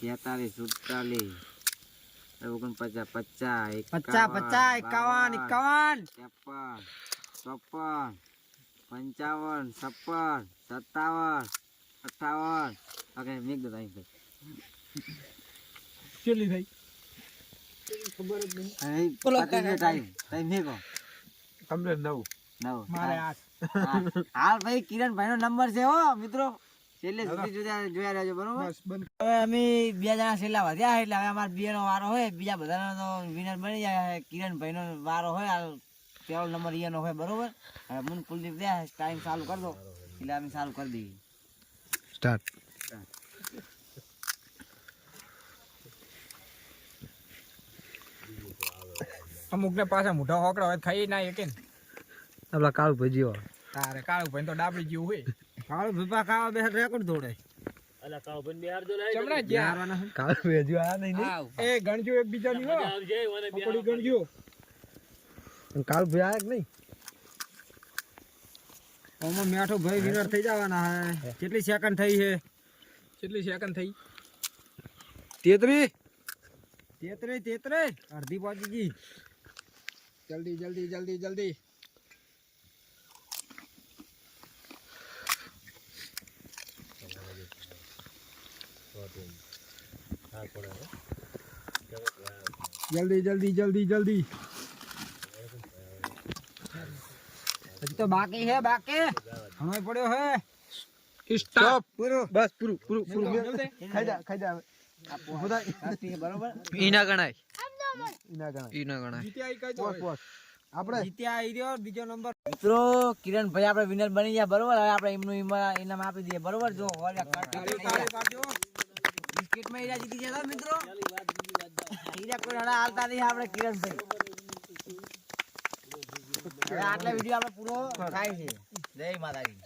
46 47 49 50 પચાસ 51 51 53 54 55 56 57 58 okay make દો time કેટલી થઈ ખબર જ નહીં ટાઈમ ટાઈમ મેકો કમ્પ્લીટ 9 મારે 8 હાલ ભાઈ કિરણભાઈ નો નંબર છે હો મિત્રો છેલ્લે સુધી જોયા રહેજો બરોબર બસ બંધ હવે અમે 2 જણા છેલ્લા વધ્યા એટલે હવે અમાર 2 નો વારો હોય બીજા બધાનો તો વિનર બની જાય કિરણભાઈ નો વારો હોય હાલ પેલો નંબર ઈનો હોય બરોબર હવે મુન કુલદીપ દે ટાઈમ ચાલુ કરી દો એટલે અમે ચાલુ કરી દઈએ સ્ટાર્ટ અમુક ને પાછા મોઢા હોકડા હોય ખાઈ ના એક આપલા કાળું ભજીયો તારે કાળું ભાઈ તો ડાબડી જેવું હોય કાળું ભીપા ખાવા બે રેકોર્ડ દોડે અલા કાવ બન બિહાર જો લાય ચમડા જ્યાં કાળું ભજીયો આ નહીં એ ગણજો એક બીજાની હો આવજે મને પકોડી ગણજો કાળું ભજી આયા કે નહીં ઓમાં મેઠો ભાઈ વિનર થઈ જવાના હે કેટલી સેકન્ડ થઈ છે કેટલી સેકન્ડ થઈ 33 અડધી પહોંચી ગઈ જલ્દી જલ્દી જલ્દી જલ્દી જલ્દી જલ્દી જલ્દી જલ્દી હજી તો બાકી હે બાકી ઘણો પડ્યો હે સ્ટોપ પૂરું બસ પૂરું પૂરું પૂરું ખાઈ જા બરોબર ઈના ગણાય ઈના ગણા ઈના ગણાય જીત્યા કઈ પોસ પોસ આપણે જીત્યા આવી રહ્યો બીજો નંબર મિત્રો કિરણભાઈ આપણે વિનર બની ગયા બરોબર હવે આપણે એમનું ઇનામ આપી દઈએ બરોબર જો બિસ્કિટમાં હીરા જીતી ગયા મિત્રો હીરા કોઈ હડા હાલતા નહીં આપણે કિરણભાઈ હવે આટલા વિડીયો આપણે પૂરો થાય છે જય માતાજી